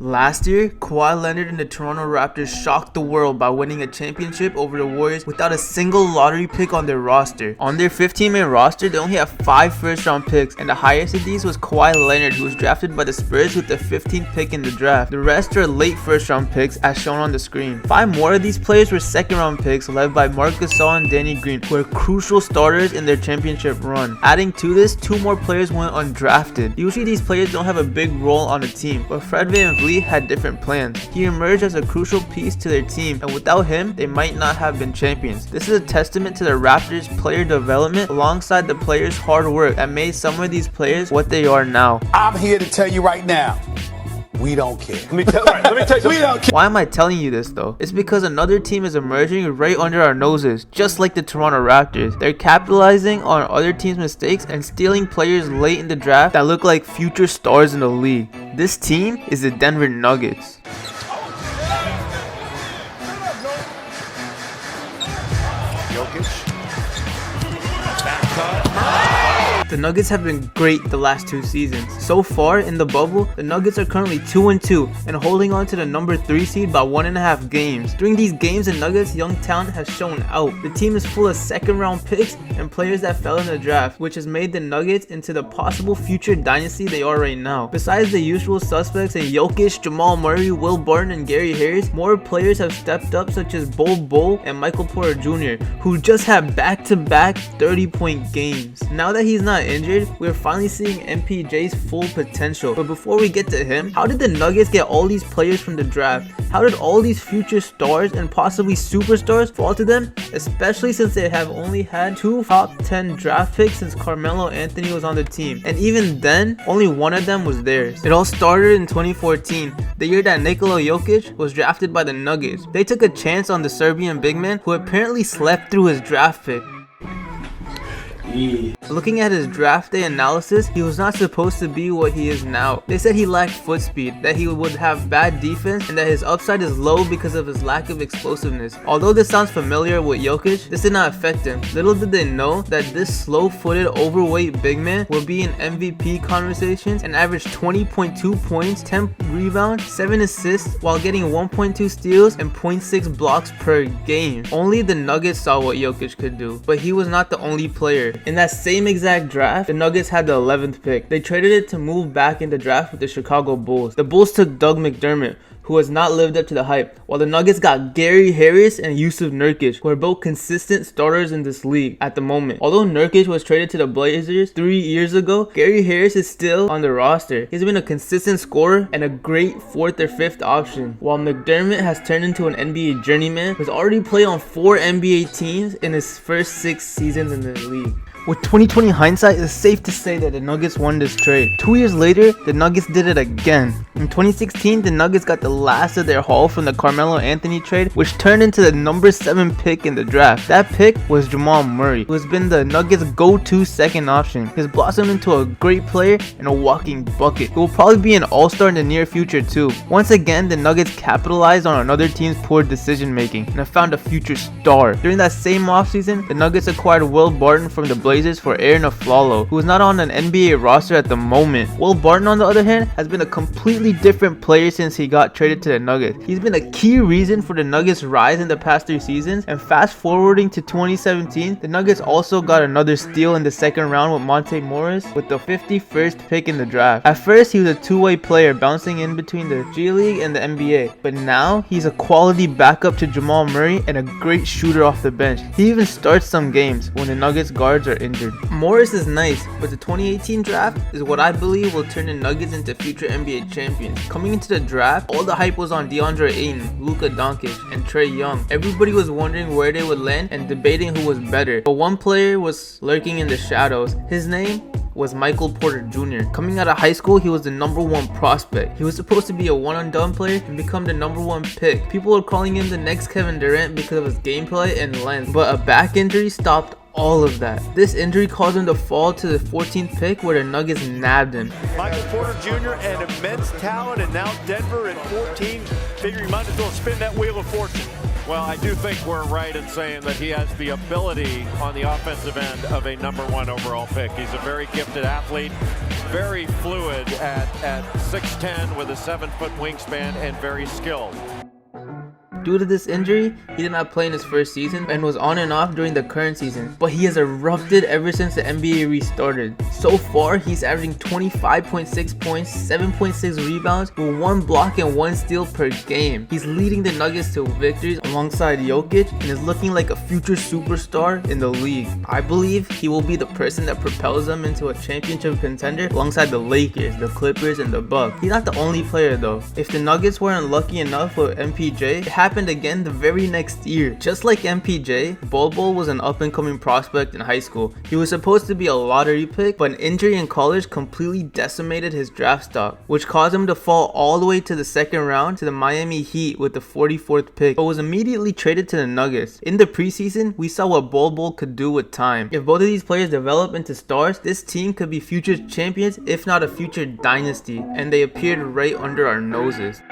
Last year, Kawhi Leonard and the Toronto Raptors shocked the world by winning a championship over the Warriors without a single lottery pick on their roster. On their 15-man roster, they only have 5 first-round picks, and the highest of these was Kawhi Leonard, who was drafted by the Spurs with the 15th pick in the draft. The rest are late first-round picks, as shown on the screen. 5 more of these players were second-round picks, led by Marc Gasol and Danny Green, who are crucial starters in their championship run. Adding to this, 2 more players went undrafted. Usually, these players don't have a big role on a team, but Fred VanVleet had different plans. He emerged as a crucial piece to their team, and without him, they might not have been champions. This is a testament to the Raptors' player development alongside the players' hard work that made some of these players what they are now. I'm here to tell you right now, we don't care. Let me tell you We don't care. Why am I telling you this though? It's because another team is emerging right under our noses, just like the Toronto Raptors. They're capitalizing on other teams' mistakes and stealing players late in the draft that look like future stars in the league. This team is the Denver Nuggets. The Nuggets have been great the last 2 seasons. So far in the bubble, the Nuggets are currently 2-2 and holding on to the number 3 seed by 1.5 games. During these games, the Nuggets' young talent has shown out. The team is full of second-round picks and players that fell in the draft, which has made the Nuggets into the possible future dynasty they are right now. Besides the usual suspects in Jokic, Jamal Murray, Will Barton, and Gary Harris, more players have stepped up, such as Bol and Michael Porter Jr., who just had back-to-back 30-point games. Now that he's not injured, we're finally seeing MPJ's full potential. But before we get to him, how did the Nuggets get all these players from the draft? How did all these future stars and possibly superstars fall to them? Especially since they have only had 2 top 10 draft picks since Carmelo Anthony was on the team. And even then, only one of them was theirs. It all started in 2014, the year that Nikola Jokic was drafted by the Nuggets. They took a chance on the Serbian big man who apparently slept through his draft pick. Looking at his draft day analysis, he was not supposed to be what he is now. They said he lacked foot speed, that he would have bad defense, and that his upside is low because of his lack of explosiveness. Although this sounds familiar with Jokic, this did not affect him. Little did they know that this slow-footed, overweight big man will be in MVP conversations and average 20.2 points, 10 rebounds, 7 assists, while getting 1.2 steals and 0.6 blocks per game. Only the Nuggets saw what Jokic could do, but he was not the only player. In that same exact draft, the Nuggets had the 11th pick. They traded it to move back in the draft with the Chicago Bulls. The Bulls took Doug McDermott, who has not lived up to the hype, while the Nuggets got Gary Harris and Yusuf Nurkic, who are both consistent starters in this league at the moment. Although Nurkic was traded to the Blazers 3 years ago, Gary Harris is still on the roster. He's been a consistent scorer and a great 4th or 5th option, while McDermott has turned into an NBA journeyman who's already played on 4 NBA teams in his first 6 seasons in the league. With 2020 hindsight, it's safe to say that the Nuggets won this trade. 2 years later, the Nuggets did it again. In 2016, the Nuggets got the last of their haul from the Carmelo Anthony trade, which turned into the number 7 pick in the draft. That pick was Jamal Murray, who has been the Nuggets' go-to second option. He's blossomed into a great player and a walking bucket. He will probably be an all-star in the near future too. Once again, the Nuggets capitalized on another team's poor decision-making and have found a future star. During that same offseason, the Nuggets acquired Will Barton from the Blazers for Aaron Aflalo, who is not on an NBA roster at the moment. Will Barton, on the other hand, has been a completely different player since he got traded to the Nuggets. He's been a key reason for the Nuggets' rise in the past 3 seasons, and fast forwarding to 2017, the Nuggets also got another steal in the 2nd round with Monte Morris with the 51st pick in the draft. At first, he was a two-way player bouncing in between the G League and the NBA, but now he's a quality backup to Jamal Murray and a great shooter off the bench. He even starts some games when the Nuggets guards are injured. Morris is nice, but the 2018 draft is what I believe will turn the Nuggets into future NBA champions. Coming into the draft, all the hype was on DeAndre Ayton, Luka Doncic, and Trae Young. Everybody was wondering where they would land and debating who was better, but one player was lurking in the shadows. His name was Michael Porter Jr. Coming out of high school, he was the number 1 prospect. He was supposed to be a one-and-done player and become the number 1 pick. People were calling him the next Kevin Durant because of his gameplay and length, but a back injury stopped all of that. This injury caused him to fall to the 14th pick where the Nuggets nabbed him. Michael Porter Jr., an immense talent, and now Denver at 14, figuring he might as well spin that wheel of fortune. Well, I do think we're right in saying that he has the ability on the offensive end of a number 1 overall pick. He's a very gifted athlete, very fluid at 6'10" with a 7-foot wingspan and very skilled. Due to this injury, he did not play in his first season and was on and off during the current season, but he has erupted ever since the NBA restarted. So far, he's averaging 25.6 points, 7.6 rebounds, with 1 block and 1 steal per game. He's leading the Nuggets to victories alongside Jokic and is looking like a future superstar in the league. I believe he will be the person that propels them into a championship contender alongside the Lakers, the Clippers, and the Bucks. He's not the only player though. If the Nuggets weren't lucky enough with MPJ, it happened again the very next year. Just like MPJ, Bol Bol was an up-and-coming prospect in high school. He was supposed to be a lottery pick, but an injury in college completely decimated his draft stock, which caused him to fall all the way to the second round to the Miami Heat with the 44th pick, but was immediately traded to the Nuggets. In the preseason, we saw what Bol Bol could do with time. If both of these players develop into stars, this team could be future champions, if not a future dynasty, and they appeared right under our noses.